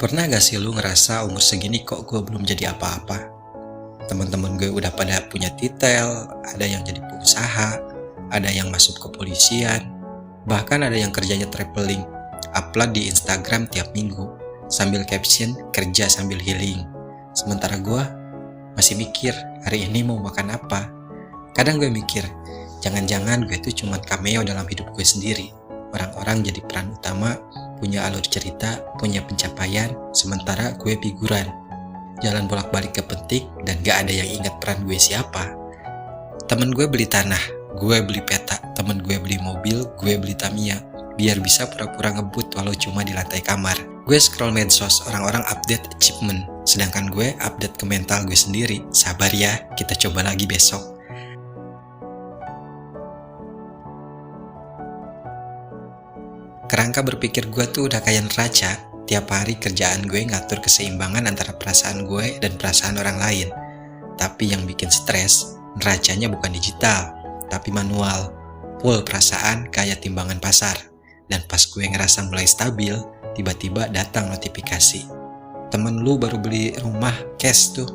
Pernah gak sih lu ngerasa umur segini kok gue belum jadi apa-apa? Temen-temen gue udah pada punya titel, ada yang jadi pengusaha, ada yang masuk kepolisian, bahkan ada yang kerjanya traveling, upload di Instagram tiap minggu, sambil caption kerja sambil healing. Sementara gue masih mikir hari ini mau makan apa. Kadang gue mikir, jangan-jangan gue itu cuma cameo dalam hidup gue sendiri. Orang-orang jadi peran utama, punya alur cerita, punya pencapaian, sementara gue figuran. Jalan bolak-balik ke petik dan gak ada yang ingat peran gue siapa. Temen gue beli tanah, gue beli peta, temen gue beli mobil, gue beli Tamiya, biar bisa pura-pura ngebut walau cuma di lantai kamar. Gue scroll medsos, orang-orang update achievement, sedangkan gue update ke mental gue sendiri. Sabar ya, kita coba lagi besok. Kerangka berpikir gue tuh udah kayak neraca. Tiap hari kerjaan gue ngatur keseimbangan antara perasaan gue dan perasaan orang lain. Tapi yang bikin stres, neracanya bukan digital, tapi manual. Full perasaan kayak timbangan pasar. Dan pas gue ngerasa mulai stabil, tiba-tiba datang notifikasi. Temen lu baru beli rumah cash tuh.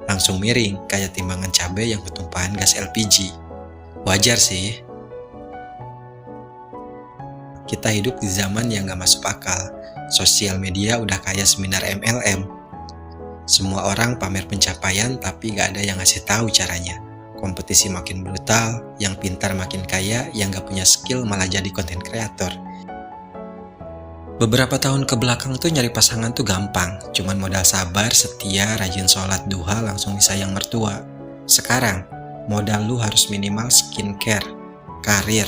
Langsung miring kayak timbangan cabai yang ketumpahan gas LPG. Wajar sih. Kita hidup di zaman yang gak masuk akal. Sosial media udah kayak seminar MLM. Semua orang pamer pencapaian tapi gak ada yang ngasih tahu caranya. Kompetisi makin brutal, yang pintar makin kaya, yang gak punya skill malah jadi konten kreator. Beberapa tahun ke belakang tuh nyari pasangan tuh gampang. Cuman modal sabar, setia, rajin sholat duha langsung disayang mertua. Sekarang, modal lu harus minimal skincare, karir,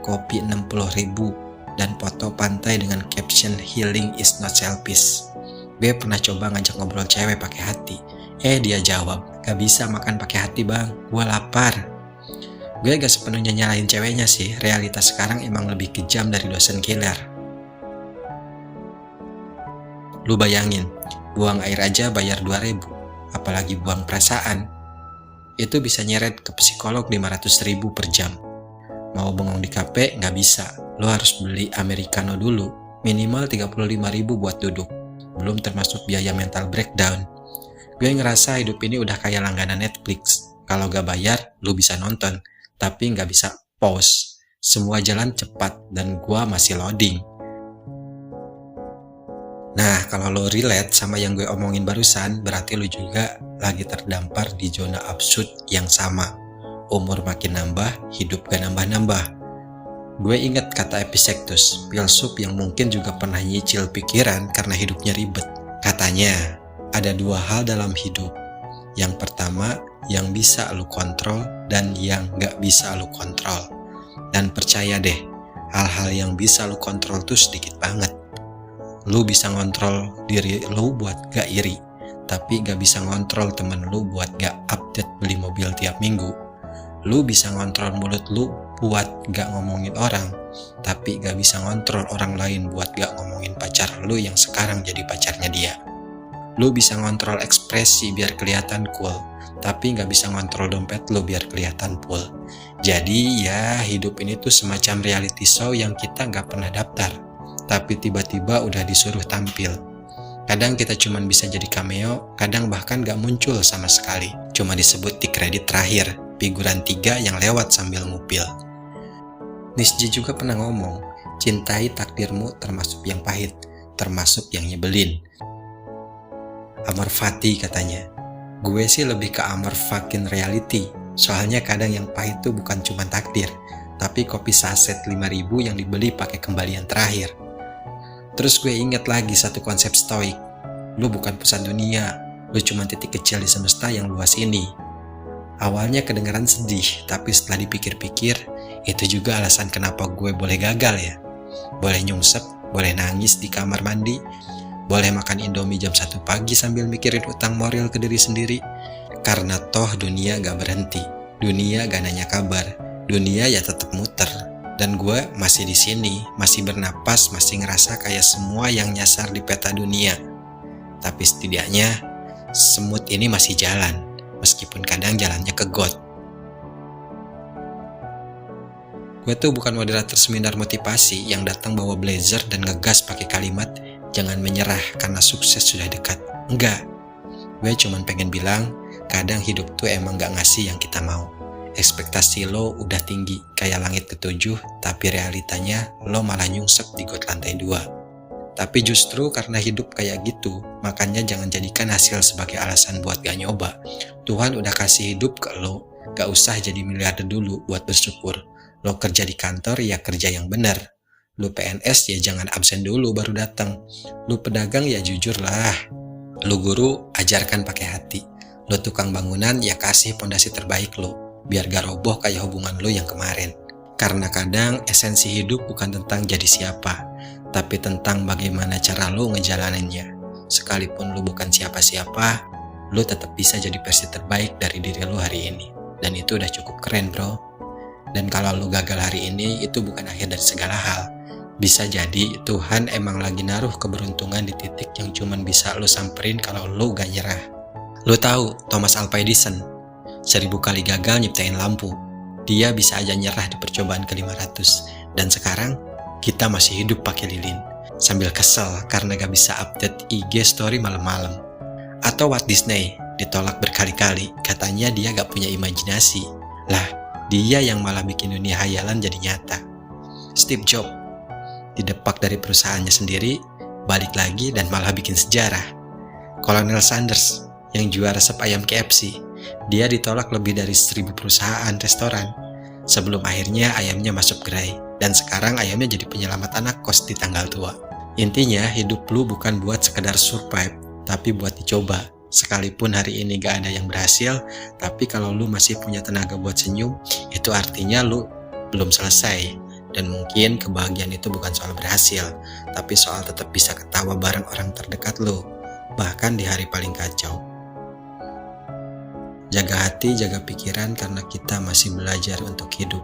kopi 60.000, dan foto pantai dengan caption healing is not selfish. Gue pernah coba ngajak ngobrol cewek pakai hati. Dia jawab, gak bisa makan pakai hati bang, gue lapar. Gue gak sepenuhnya nyalahin ceweknya sih, realitas sekarang emang lebih kejam dari dosen killer. Lu bayangin, buang air aja bayar 2.000, apalagi buang perasaan. Itu bisa nyeret ke psikolog 500.000 per jam. Mau bengong di kafe nggak bisa, lo harus beli americano dulu, minimal 35.000 buat duduk, belum termasuk biaya mental breakdown. Gue ngerasa hidup ini udah kayak langganan Netflix, kalau gak bayar, lo bisa nonton, tapi nggak bisa pause. Semua jalan cepat dan gue masih loading. Nah, kalau lo relate sama yang gue omongin barusan, berarti lo juga lagi terdampar di zona absurd yang sama. Umur makin nambah, hidup gak nambah-nambah. Gue inget kata Epictetus, filsuf yang mungkin juga pernah nyicil pikiran karena hidupnya ribet. Katanya, ada dua hal dalam hidup. Yang pertama, yang bisa lu kontrol dan yang gak bisa lu kontrol. Dan percaya deh, hal-hal yang bisa lu kontrol tuh sedikit banget. Lu bisa ngontrol diri lu buat gak iri, tapi gak bisa ngontrol temen lu buat gak update beli mobil tiap minggu. Lu bisa ngontrol mulut lu buat gak ngomongin orang, tapi gak bisa ngontrol orang lain buat gak ngomongin pacar lu yang sekarang jadi pacarnya dia. Lu bisa ngontrol ekspresi biar kelihatan cool, tapi gak bisa ngontrol dompet lu biar kelihatan full. Jadi ya, hidup ini tuh semacam reality show yang kita gak pernah daftar, tapi tiba-tiba udah disuruh tampil. Kadang kita cuman bisa jadi cameo, kadang bahkan gak muncul sama sekali, cuma disebut di kredit terakhir, figuran 3 yang lewat sambil ngupil. Nietzsche juga pernah ngomong, cintai takdirmu termasuk yang pahit, termasuk yang nyebelin. Amor fati katanya. Gue sih lebih ke amor fucking reality, soalnya kadang yang pahit tuh bukan cuma takdir, tapi kopi saset 5.000 yang dibeli pakai kembalian terakhir. Terus gue inget lagi satu konsep stoik, lu bukan pusat dunia, lu cuma titik kecil di semesta yang luas ini. Awalnya kedengaran sedih, tapi setelah dipikir-pikir, itu juga alasan kenapa gue boleh gagal ya. Boleh nyungsep, boleh nangis di kamar mandi, boleh makan Indomie jam 1 pagi sambil mikirin utang moral ke diri sendiri. Karena toh dunia gak berhenti, dunia gak nanya kabar, dunia ya tetap muter. Dan gue masih di sini, masih bernapas, masih ngerasa kayak semua yang nyasar di peta dunia. Tapi setidaknya, semut ini masih jalan. Meskipun kadang jalannya ke got. Gue tuh bukan moderator seminar motivasi yang datang bawa blazer dan ngegas pakai kalimat Jangan menyerah karena sukses sudah dekat. Enggak. Gue cuman pengen bilang, kadang hidup tuh emang gak ngasih yang kita mau. Ekspektasi lo udah tinggi kayak langit ketujuh, tapi realitanya lo malah nyungsep di got lantai 2. Tapi justru karena hidup kayak gitu, makanya jangan jadikan hasil sebagai alasan buat gak nyoba. Tuhan udah kasih hidup ke lo, gak usah jadi miliarder dulu buat bersyukur. Lo kerja di kantor, ya kerja yang benar. Lo PNS, ya jangan absen dulu baru datang. Lo pedagang, ya jujur lah. Lo guru, ajarkan pakai hati. Lo tukang bangunan, ya kasih pondasi terbaik lo, biar gak roboh kayak hubungan lo yang kemarin. Karena kadang esensi hidup bukan tentang jadi siapa, tapi tentang bagaimana cara lo ngejalaninnya. Sekalipun lo bukan siapa-siapa, lo tetap bisa jadi versi terbaik dari diri lo hari ini. Dan itu udah cukup keren, bro. Dan kalau lo gagal hari ini, itu bukan akhir dari segala hal. Bisa jadi Tuhan emang lagi naruh keberuntungan di titik yang cuman bisa lo samperin kalau lo gak nyerah. Lo tahu Thomas Alva Edison 1000 kali gagal nyiptain lampu. Dia bisa aja nyerah di percobaan ke-500. Dan sekarang kita masih hidup pakai lilin, sambil kesel karena gak bisa update IG story malam-malam. Atau Walt Disney ditolak berkali-kali, katanya dia gak punya imajinasi. Lah, dia yang malah bikin dunia hayalan jadi nyata. Steve Jobs didepak dari perusahaannya sendiri, balik lagi dan malah bikin sejarah. Colonel Sanders yang juara resep ayam KFC, dia ditolak lebih dari 1000 perusahaan restoran sebelum akhirnya ayamnya masuk gerai, dan sekarang ayamnya jadi penyelamat anak kos di tanggal tua. Intinya hidup lu bukan buat sekedar survive, tapi buat dicoba. Sekalipun hari ini gak ada yang berhasil, tapi kalau lu masih punya tenaga buat senyum, itu artinya lu belum selesai. Dan mungkin kebahagiaan itu bukan soal berhasil, tapi soal tetap bisa ketawa bareng orang terdekat lu, bahkan di hari paling kacau. Jaga hati, jaga pikiran, karena kita masih belajar untuk hidup.